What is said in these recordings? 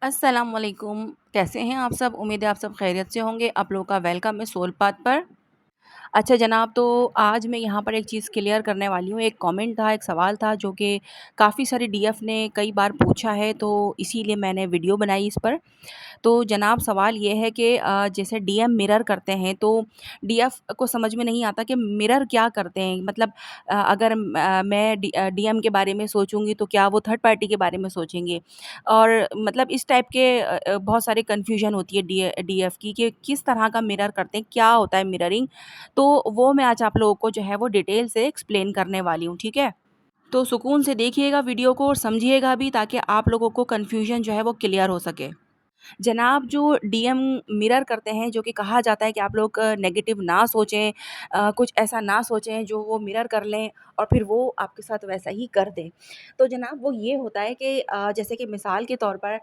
अस्सलाम वालेकुम। कैसे हैं आप सब? उम्मीद है आप सब खैरियत से होंगे। आप लोगों का वेलकम है सोल पाथ पर। अच्छा जनाब, तो आज मैं यहाँ पर एक चीज़ क्लियर करने वाली हूँ। एक कमेंट था, एक सवाल था जो कि काफ़ी सारी डीएफ ने कई बार पूछा है, तो इसीलिए मैंने वीडियो बनाई इस पर। तो जनाब सवाल ये है कि जैसे डीएम मिरर करते हैं तो डीएफ को समझ में नहीं आता कि मिरर क्या करते हैं। मतलब अगर मैं डीएम के बारे में सोचूंगी तो क्या वो थर्ड पार्टी के बारे में सोचेंगे। और मतलब इस टाइप के बहुत सारे कन्फ्यूजन होती है डीएफ की कि किस तरह का मिरर करते हैं, क्या होता है मिररिंग। तो वो मैं आज आप लोगों को जो है वो डिटेल से एक्सप्लेन करने वाली हूँ, ठीक है। तो सुकून से देखिएगा वीडियो को और समझिएगा भी, ताकि आप लोगों को कन्फ्यूजन जो है वो क्लियर हो सके। जनाब जो डीएम मिरर करते हैं, जो कि कहा जाता है कि आप लोग नेगेटिव ना सोचें, कुछ ऐसा ना सोचें जो वो मिरर कर लें और फिर वो आपके साथ वैसा ही कर दें। तो जनाब वो ये होता है कि जैसे कि मिसाल के तौर पर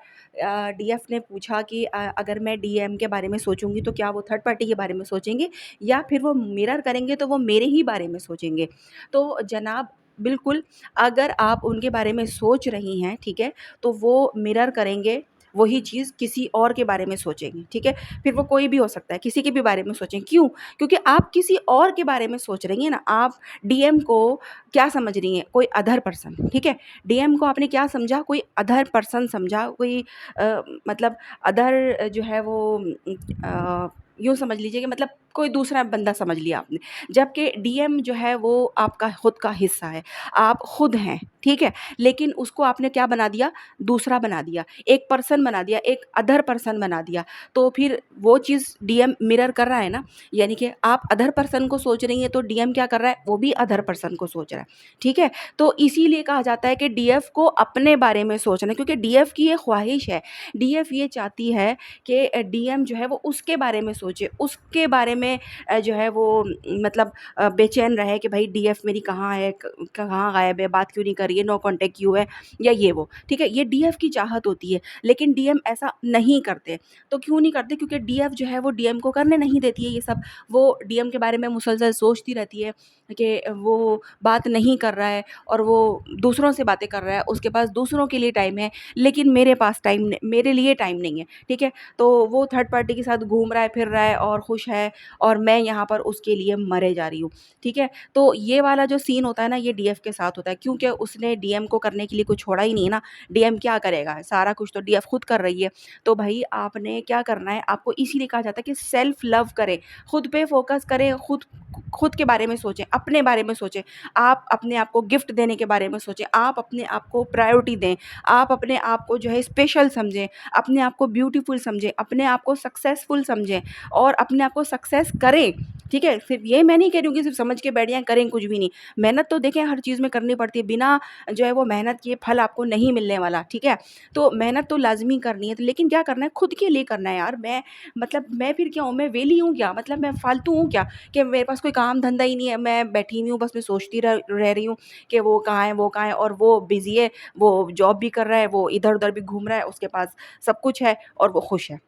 डीएफ ने पूछा कि अगर मैं डीएम के बारे में सोचूंगी तो क्या वो थर्ड पार्टी के बारे में सोचेंगे, या फिर वो मिरर करेंगे तो वो मेरे ही बारे में सोचेंगे। तो जनाब बिल्कुल, अगर आप उनके बारे में सोच रही हैं, ठीक है, तो वो मिरर करेंगे, वही चीज़ किसी और के बारे में सोचेंगे, ठीक है। फिर वो कोई भी हो सकता है, किसी के भी बारे में सोचें। क्यों? क्योंकि आप किसी और के बारे में सोच रही हैं ना। आप डीएम को क्या समझ रही हैं? कोई अदर पर्सन, ठीक है। डीएम को आपने क्या समझा? कोई अदर पर्सन समझा, कोई मतलब अदर जो है वो अ, यूँ समझ लीजिए कि मतलब कोई दूसरा बंदा समझ लिया आपने। जबकि डीएम जो है वो आपका खुद का हिस्सा है, आप खुद हैं, ठीक है। लेकिन उसको आपने क्या बना दिया? दूसरा बना दिया, एक पर्सन बना दिया, एक अदर पर्सन बना दिया। तो फिर वो चीज़ डीएम मिरर कर रहा है ना। यानी कि आप अदर पर्सन को सोच रही हैं तो डीएम क्या कर रहा है? वो भी अदर पर्सन को सोच रहा है, ठीक है। तो इसीलिए कहा जाता है कि डीएफ को अपने बारे में सोचना, क्योंकि डीएफ की ये ख्वाहिश है। डीएफ ये चाहती है कि डीएम जो है वो उसके बारे में सोचे, उसके बारे में जो है वो मतलब बेचैन रहे कि भाई डीएफ मेरी कहाँ है, कहाँ गायब है, बात क्यों नहीं कर रही है, नो कांटेक्ट क्यों है, या ये वो, ठीक है। ये डीएफ की चाहत होती है, लेकिन डीएम ऐसा नहीं करते। तो क्यों नहीं करते? क्योंकि डीएफ जो है वो डीएम को करने नहीं देती है ये सब। वो डीएम के बारे में मुसलसल सोचती रहती है कि वो बात नहीं कर रहा है और वो दूसरों से बातें कर रहा है, उसके पास दूसरों के लिए टाइम है, लेकिन मेरे पास मेरे लिए टाइम नहीं है, ठीक है। तो वो थर्ड पार्टी के साथ घूम रहा है, फिर रहा है और खुश है, और मैं यहाँ पर उसके लिए मरे जा रही हूँ, ठीक है। तो ये वाला जो सीन होता है ना, ये डीएफ के साथ होता है, क्योंकि उसने डीएम को करने के लिए कुछ छोड़ा ही नहीं है ना। डीएम क्या करेगा? सारा कुछ तो डीएफ खुद कर रही है। तो भाई आपने क्या करना है? आपको इसीलिए कहा जाता है कि सेल्फ लव करें, खुद पे फोकस करें, खुद खुद के बारे में सोचें, अपने बारे में सोचें। आप अपने आप को गिफ्ट देने के बारे में सोचें, आप अपने आप को प्रायोरिटी दें, आप अपने आप को जो है स्पेशल समझें, अपने आप को ब्यूटीफुल समझें, अपने आप को सक्सेसफुल समझें और अपने आप को सक्सेस करें, ठीक है। सिर्फ ये मैं नहीं कह रही हूँ कि सिर्फ समझ के बैठ जाएं, करें कुछ भी नहीं। मेहनत तो देखें हर चीज़ में करनी पड़ती है, बिना जो है वो मेहनत किए फल आपको नहीं मिलने वाला, ठीक है। तो मेहनत तो लाजमी करनी है, तो लेकिन क्या करना है? खुद के लिए करना है यार। मैं मतलब मैं फिर क्या हूँ? मैं वेली हूँ क्या? मतलब मैं फालतू हूँ क्या कि मेरे पास कोई काम धंधा ही नहीं है, मैं बैठी हुई हूँ, बस मैं सोचती रह रही हूँ कि वो कहाँ है, वो कहाँ है, और वो बिजी है, वो जॉब भी कर रहा है, वो इधर उधर भी घूम रहा है, उसके पास सब कुछ है और वो खुश है,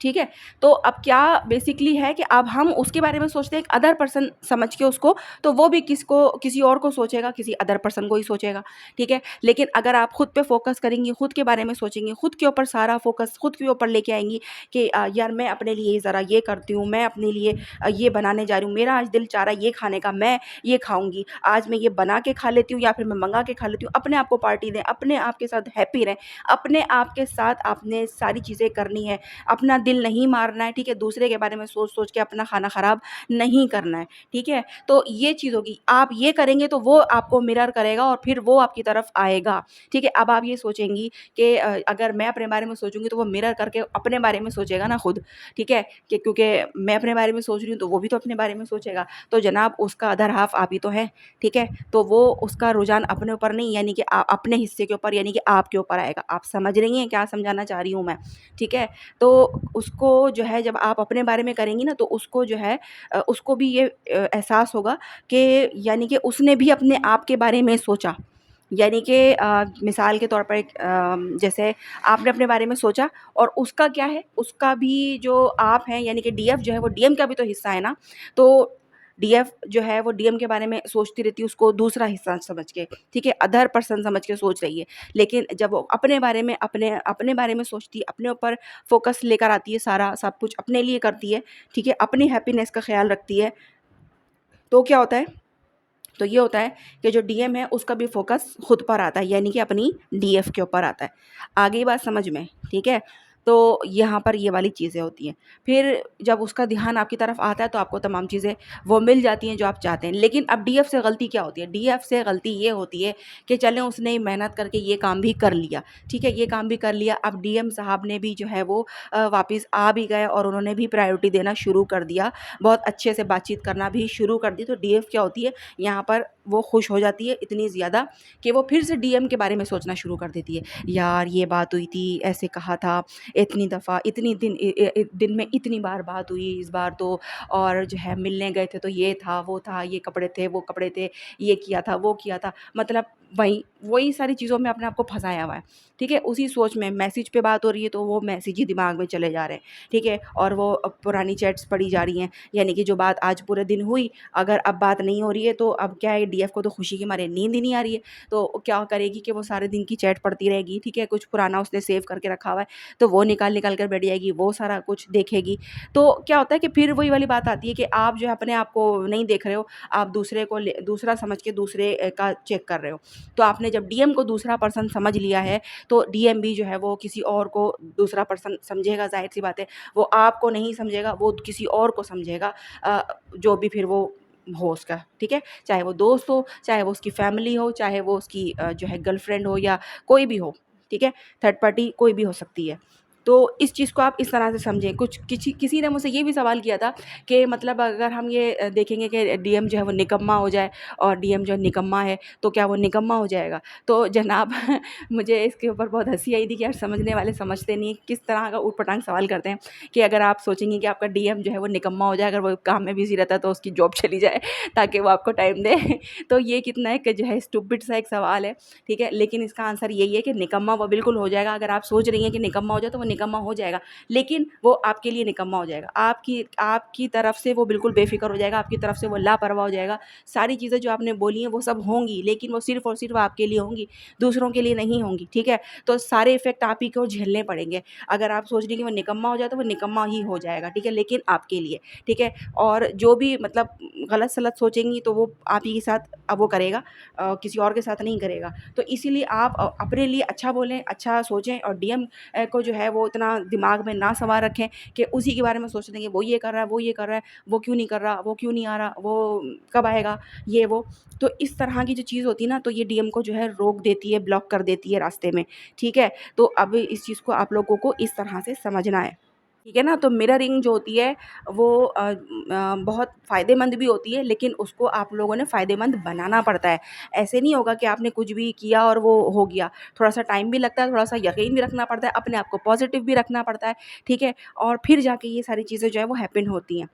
ठीक है। तो अब क्या बेसिकली है कि अब हम उसके बारे में सोचते हैं एक अदर पर्सन समझ के उसको, तो वो भी किसी और को सोचेगा, किसी अदर पर्सन को ही सोचेगा, ठीक है। लेकिन अगर आप खुद पे फोकस करेंगी, खुद के बारे में सोचेंगी, खुद के ऊपर सारा फोकस खुद के ऊपर लेके आएंगी कि यार मैं अपने लिए ज़रा ये करती हूँ, मैं अपने लिए ये बनाने जा रही हूँ, मेरा आज दिल चाह रहा है ये खाने का, मैं ये खाऊंगी, आज मैं ये बना के खा लेती हूँ या फिर मैं मंगा के खा लेती हूँ। अपने आप को पार्टी दें, अपने आप के साथ हैप्पी रहें, अपने आप के साथ आपने सारी चीज़ें करनी है, अपना दिल नहीं मारना है, ठीक है। दूसरे के बारे में सोच-सोच के अपना खाना ख़राब नहीं करना है, ठीक है। तो ये चीज़ होगी, आप ये करेंगे तो वो आपको मिरर करेगा और फिर वो आपकी तरफ आएगा, ठीक है। अब आप ये सोचेंगी कि अगर मैं अपने बारे में सोचूँगी तो वो मिरर करके अपने बारे में सोचेगा ना खुद, ठीक है। कि क्योंकि मैं अपने बारे में सोच रही हूँ तो वो भी तो अपने बारे में सोचेगा। तो जनाब उसका अदर हाफ़ आप ही तो हैं, ठीक है। तो वो उसका रुझान अपने ऊपर नहीं, यानी कि अपने हिस्से के ऊपर, यानी कि आपके ऊपर आएगा। आप समझ रही हैं क्या समझाना चाह रही हूँ मैं, ठीक है। तो उसको जो है जब आप अपने बारे में करेंगी ना, तो उसको जो है उसको भी ये एहसास होगा कि यानी कि उसने भी अपने आप के बारे में सोचा। यानी कि मिसाल के तौर पर जैसे आपने अपने बारे में सोचा और उसका क्या है, उसका भी जो आप हैं यानी कि डीएफ जो है वो डीएम का भी तो हिस्सा है ना। तो डीएफ जो है वो डीएम के बारे में सोचती रहती है, उसको दूसरा हिस्सा समझ के, ठीक है, अदर पर्सन समझ के सोच रही है। लेकिन जब वो अपने बारे में अपने अपने बारे में सोचती है, अपने ऊपर फ़ोकस लेकर आती है, सारा सब कुछ अपने लिए करती है, ठीक है, अपनी हैप्पीनेस का ख़्याल रखती है, तो क्या होता है, तो ये होता है कि जो डीएम है उसका भी फ़ोकस खुद पर आता है, यानी कि अपनी डीएफ के ऊपर आता है। आ गई बात समझ में, ठीक है? तो यहाँ पर ये वाली चीज़ें होती हैं। फिर जब उसका ध्यान आपकी तरफ आता है तो आपको तमाम चीज़ें वो मिल जाती हैं जो आप चाहते हैं। लेकिन अब डीएफ से गलती क्या होती है? डीएफ से गलती ये होती है कि चलें उसने मेहनत करके ये काम भी कर लिया, ठीक है? ये काम भी कर लिया, अब डीएम साहब ने भी जो है वो वापस आ भी गए और उन्होंने भी प्रायोरिटी देना शुरू कर दिया, बहुत अच्छे से बातचीत करना भी शुरू कर दी। तो डीएफ क्या होती है, यहाँ पर वो खुश हो जाती है इतनी ज़्यादा कि वो फिर से डीएम के बारे में सोचना शुरू कर देती है। यार ये बात हुई थी, ऐसे कहा था, इतनी दफ़ा इतनी दिन दिन में इतनी बार बात हुई इस बार तो, और जो है मिलने गए थे तो ये था, ये कपड़े थे, वो कपड़े थे, ये किया था, वो किया था। मतलब वही सारी चीज़ों में अपने आप को फँसाया हुआ है, ठीक है? उसी सोच में मैसेज पे बात हो रही है तो वो मैसेज ही दिमाग में चले जा रहे हैं, ठीक है? और वो पुरानी चैट्स पढ़ी जा रही हैं, यानी कि जो बात आज पूरे दिन हुई, अगर अब बात नहीं हो रही है तो अब क्या है, डीएफ को तो खुशी के मारे नींद ही नहीं आ रही है, तो क्या करेगी कि वो सारे दिन की चैट पढ़ती रहेगी, ठीक है? कुछ पुराना उसने सेव करके रखा हुआ है, तो वो निकाल कर बैठ जाएगी, वो सारा कुछ देखेगी। तो क्या होता है कि फिर वही वाली बात आती है कि आप जो है अपने आप को नहीं देख रहे हो, आप दूसरे को दूसरा समझ के दूसरे का चेक कर रहे हो। तो आपने जब डीएम को दूसरा पर्सन समझ लिया है, तो डीएम भी जो है वो किसी और को दूसरा पर्सन समझेगा, ज़ाहिर-सी बात है। वो आपको नहीं समझेगा, वो किसी और को समझेगा, जो भी फिर वो हो उसका, ठीक है? चाहे वो दोस्त हो, चाहे वो उसकी फैमिली हो, चाहे वो उसकी जो है गर्लफ्रेंड हो या कोई भी हो, ठीक है? थर्ड पार्टी कोई भी हो सकती है। तो इस चीज़ को आप इस तरह से समझें। कुछ किसी किसी ने मुझसे ये भी सवाल किया था कि मतलब अगर हम ये देखेंगे कि डीएम जो है वो निकम्मा हो जाए और डीएम जो है निकम्मा है, तो क्या वो निकम्मा हो जाएगा? तो जनाब मुझे इसके ऊपर बहुत हँसी आई थी कि यार समझने वाले समझते नहीं हैं, किस तरह का ऊट-पटांग सवाल करते हैं कि अगर आप सोचेंगे कि आपका डीएम जो है वो निकम्मा हो जाए, अगर वो काम में बिज़ी रहता है तो उसकी जॉब चली जाए ताकि वो आपको टाइम दे। तो ये कितना एक जो है स्टूपिड सा एक सवाल है, ठीक है? लेकिन इसका आंसर यही है कि निकम्मा वो बिल्कुल हो जाएगा। अगर आप सोच रही हैं कि निकम्मा हो जाए तो वो निकम्मा हो जाएगा, लेकिन वो आपके लिए निकम्मा हो जाएगा। आपकी आपकी तरफ से वो बिल्कुल बेफ़िक्र हो जाएगा, आपकी तरफ से वो लापरवाह हो जाएगा। सारी चीज़ें जो आपने बोली हैं वो सब होंगी, लेकिन वो सिर्फ़ और सिर्फ़ आपके लिए होंगी, दूसरों के लिए नहीं होंगी, ठीक है? तो सारे इफ़ेक्ट आप ही को झेलने पड़ेंगे। अगर आप सोच रही हैं कि वो निकम्मा हो जाए तो वो निकम्मा ही हो जाएगा, ठीक है? लेकिन आपके लिए, ठीक है? और जो भी मतलब गलत-सलत सोचेंगी तो वो आप ही के साथ वो करेगा, किसी और के साथ नहीं करेगा। तो इसीलिए आप अपने लिए अच्छा बोलें, अच्छा सोचें और डीएम को जो है वो इतना दिमाग में ना सवार रखें कि उसी के बारे में सोचते हैं कि वो ये कर रहा है, वो ये कर रहा है, वो क्यों नहीं कर रहा, वो क्यों नहीं आ रहा, वो कब आएगा, ये वो। तो इस तरह की जो चीज़ होती है ना, तो ये डीएम को जो है रोक देती है, ब्लॉक कर देती है रास्ते में, ठीक है? तो अब इस चीज़ को आप लोगों को इस तरह से समझना है। ठीक है ना? तो मिररिंग जो होती है वो बहुत फ़ायदेमंद भी होती है, लेकिन उसको आप लोगों ने फ़ायदेमंद बनाना पड़ता है। ऐसे नहीं होगा कि आपने कुछ भी किया और वो हो गया। थोड़ा-सा टाइम भी लगता है, थोड़ा-सा यकीन भी रखना पड़ता है, अपने आप को पॉज़िटिव भी रखना पड़ता है, ठीक है? और फिर जाके ये सारी चीज़ें जो है वो हैपन होती हैं।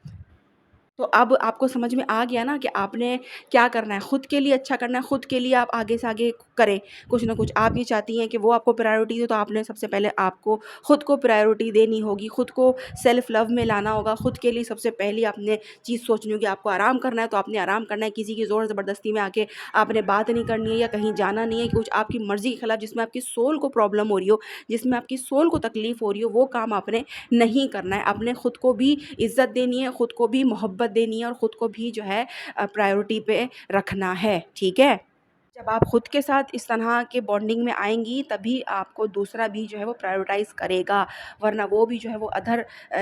तो अब आपको समझ में आ गया ना कि आपने क्या करना है, खुद के लिए अच्छा करना है, खुद के लिए आप आगे से आगे करें, कुछ ना कुछ। आप ये चाहती हैं कि वो आपको प्रायोरिटी दे, तो आपने सबसे पहले आपको खुद को प्रायोरिटी देनी होगी, खुद को सेल्फ लव में लाना होगा, खुद के लिए सबसे पहली आपने चीज़ सोचनी होगी। आपको आराम करना है तो आपने आराम करना है, किसी की ज़ोर ज़बरदस्ती में आके आपने बात नहीं करनी है या कहीं जाना नहीं है, कुछ आपकी मर्ज़ी के खिलाफ जिसमें आपकी सोल को प्रॉब्लम हो रही हो, जिसमें आपकी सोल को तकलीफ़ हो रही हो, वो काम आपने नहीं करना है। आपने खुद को भी इज़्ज़त देनी है, खुद को भी मोहब्बत देनी है और खुद को भी जो है प्रायोरिटी पे रखना है, ठीक है? जब आप खुद के साथ इस तरह के बॉन्डिंग में आएँगी, तभी आपको दूसरा भी जो है वो प्रायोरिटाइज़ करेगा, वरना वो भी जो है वो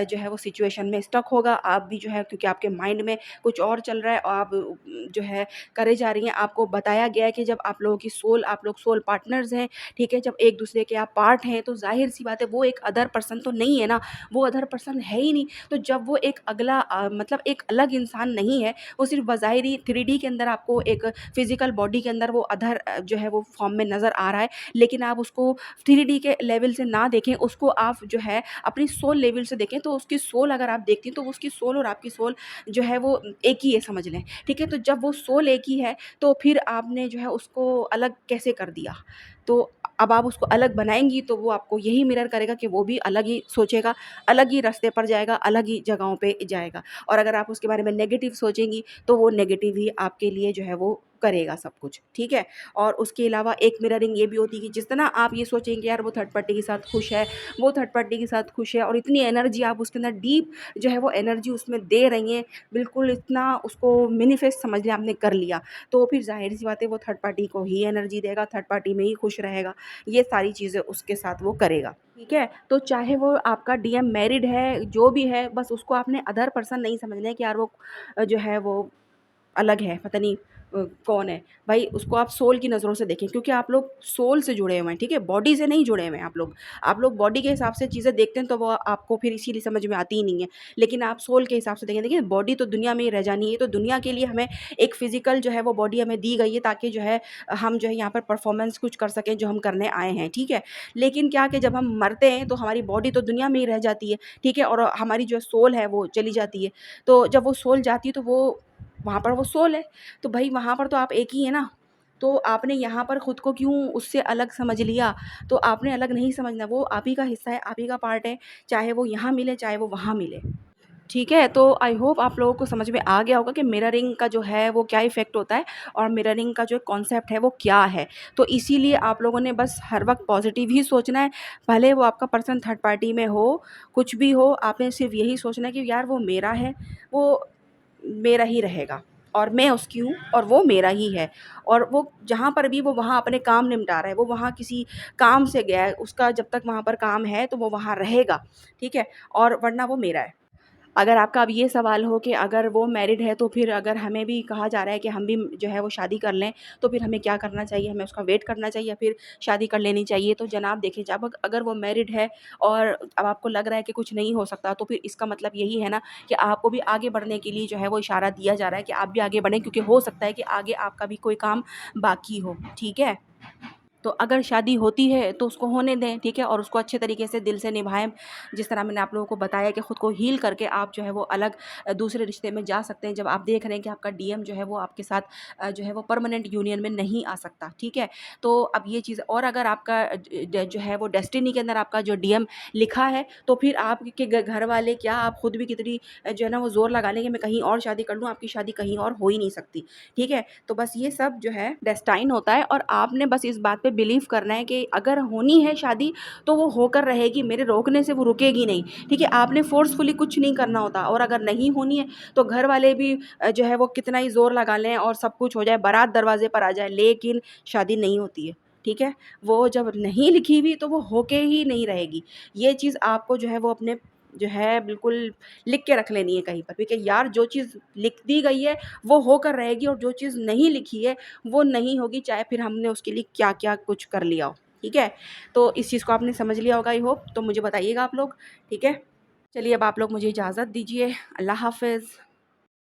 जो है वो सिचुएशन में स्टक होगा। आप भी जो है, क्योंकि आपके माइंड में कुछ और चल रहा है और आप जो है करे जा रही हैं। आपको बताया गया है कि जब आप लोगों की सोल, आप लोग सोल पार्टनर्स हैं, ठीक है? जब एक-दूसरे के आप पार्ट हैं, तो ज़ाहिर-सी बात है वो एक अदर पर्सन तो नहीं है ना, वो अदर पर्सन है ही नहीं। तो जब वो एक अगला मतलब एक अलग इंसान नहीं है, वो सिर्फ़ बज़ाहिरी 3D के अंदर आपको एक फ़िज़िकल बॉडी के अंदर वो अदर जो है वो फ़ॉर्म में नज़र आ रहा है, लेकिन आप उसको 3D के लेवल से ना देखें, उसको आप जो है अपनी सोल लेवल से देखें। तो उसकी सोल अगर आप देखती हैं, तो उसकी सोल और आपकी सोल जो है वो एक ही है, समझ लें, ठीक है? तो जब वो सोल एक ही है, तो फिर आपने जो है उसको अलग कैसे कर दिया? तो अब आप उसको अलग बनाएँगी तो वो आपको यही मिरर करेगा कि वो भी अलग ही सोचेगा, अलग ही रास्ते पर जाएगा, अलग ही जगहों पे जाएगा। और अगर आप उसके बारे में नेगेटिव सोचेंगी तो वो नेगेटिव ही आपके लिए जो है वो करेगा सब कुछ, ठीक है? और उसके अलावा एक मिररिंग ये भी होती है कि जितना आप ये सोचेंगे यार वो थर्ड पार्टी के साथ खुश है, वो थर्ड पार्टी के साथ खुश है और इतनी एनर्जी आप उसके अंदर डीप जो है वो एनर्जी उसमें दे रही हैं, बिल्कुल इतना उसको मैनिफेस्ट समझ लिया आपने कर लिया, तो फिर ज़ाहिर-सी बात है वो थर्ड पार्टी को ही एनर्जी देगा, थर्ड पार्टी में ही खुश रहेगा। ये सारी चीज़ें उसके साथ वो करेगा, ठीक है? तो चाहे वो आपका डीएम मैरिड है, जो भी है, बस उसको आपने अदर पर्सन नहीं समझना है कि यार वो जो है वो अलग है, पता नहीं कौन है। भाई उसको आप सोल की नज़रों से देखें क्योंकि आप लोग सोल से जुड़े हुए हैं, ठीक है? बॉडी से नहीं जुड़े हुए हैं आप लोग। आप लोग बॉडी के हिसाब से चीज़ें देखते हैं तो वो आपको फिर इसीलिए समझ में आती ही नहीं है। लेकिन आप सोल के हिसाब से देखें, देखिए बॉडी तो दुनिया में ही रह जानी है, तो दुनिया के लिए हमें एक फ़िज़िकल जो है वो बॉडी हमें दी गई है ताकि जो है हम जो है यहाँ पर परफ़ॉर्मेंस कुछ कर सकें जो हम करने आए हैं, ठीक है? लेकिन क्या कि जब हम मरते हैं तो हमारी बॉडी तो दुनिया में ही रह जाती है, ठीक है? और हमारी जो सोल है वो चली जाती है। तो जब वो सोल जाती है तो वो वहाँ पर वो सोल है, तो भई वहाँ पर तो आप एक ही हैं ना। तो आपने यहाँ पर खुद को क्यों उससे अलग समझ लिया? तो आपने अलग नहीं समझना, वो आप ही का हिस्सा है, आप ही का पार्ट है, चाहे वो यहाँ मिले, चाहे वो वहाँ मिले। ठीक है? तो आई होप आप लोगों को समझ में आ गया होगा कि मिररिंग का जो है वो क्या इफ़ेक्ट होता है और मिररिंग का जो कॉन्सेप्ट है वो क्या है। तो इसीलिए आप लोगों ने बस हर वक़्त पॉज़िटिव ही सोचना है, भले वो आपका पर्सन थर्ड पार्टी में हो, कुछ भी हो, आपने सिर्फ़ यही सोचना है कि यार वो मेरा है, वो मेरा ही रहेगा और मैं उसकी हूँ और वो मेरा ही है। और वो जहाँ पर भी वो वहाँ अपने काम निपटा रहा है, वो वहाँ किसी काम से गया है, उसका जब तक वहाँ पर काम है तो वो वहाँ रहेगा, ठीक है? और वरना वो मेरा है। अगर आपका अब ये सवाल हो कि अगर वो मैरिड है तो फिर अगर हमें भी कहा जा रहा है कि हम भी जो है वो शादी कर लें, तो फिर हमें क्या करना चाहिए? हमें उसका वेट करना चाहिए या फिर शादी कर लेनी चाहिए? तो जनाब देखिए, जब अगर वो मैरिड है और अब आपको लग रहा है कि कुछ नहीं हो सकता, तो फिर इसका मतलब यही है ना कि आपको भी आगे बढ़ने के लिए जो है वो इशारा दिया जा रहा है कि आप भी आगे बढ़ें, क्योंकि हो सकता है कि आगे आपका भी कोई काम बाकी हो, ठीक है? तो अगर शादी होती है तो उसको होने दें, ठीक है? और उसको अच्छे तरीके से दिल से निभाएँ। जिस तरह मैंने आप लोगों को बताया कि खुद को हील करके आप जो है वो अलग दूसरे रिश्ते में जा सकते हैं जब आप देख रहे हैं कि आपका डीएम जो है वो आपके साथ जो है वो परमानेंट यूनियन में नहीं आ सकता, ठीक है? तो अब ये चीज़, और अगर आपका जो है वो डेस्टिनी के अंदर आपका जो डीएम लिखा है, तो फिर आपके घर वाले क्या, आप खुद भी कितनी जो है ना वो ज़ोर लगा लें कि मैं कहीं और शादी कर लूँ, आपकी शादी कहीं और हो ही नहीं सकती, ठीक है? तो बस ये सब जो है डेस्टाइन होता है और आपने बस इस बात पे बिलीव करना है कि अगर होनी है शादी तो वो होकर रहेगी, मेरे रोकने से वो रुकेगी नहीं, ठीक है? आपने फ़ोर्सफुली कुछ नहीं करना होता, और अगर नहीं होनी है तो घर वाले भी जो है वो कितना ही ज़ोर लगा लें और सब कुछ हो जाए, बारात दरवाज़े पर आ जाए, लेकिन शादी नहीं होती है, ठीक है? वो जब नहीं लिखी हुई तो वो होके ही नहीं रहेगी। ये चीज़ आपको जो है वो अपने जो है बिल्कुल लिख के रख लेनी है कहीं पर भी कि यार जो चीज़ लिख दी गई है वो होकर रहेगी और जो चीज़ नहीं लिखी है वो नहीं होगी, चाहे फिर हमने उसके लिए क्या-क्या कुछ कर लिया हो, ठीक है? तो इस चीज़ को आपने समझ लिया होगा आई होप, तो मुझे बताइएगा आप लोग, ठीक है? चलिए अब आप लोग मुझे इजाज़त दीजिए। अल्लाह हाफ़िज़।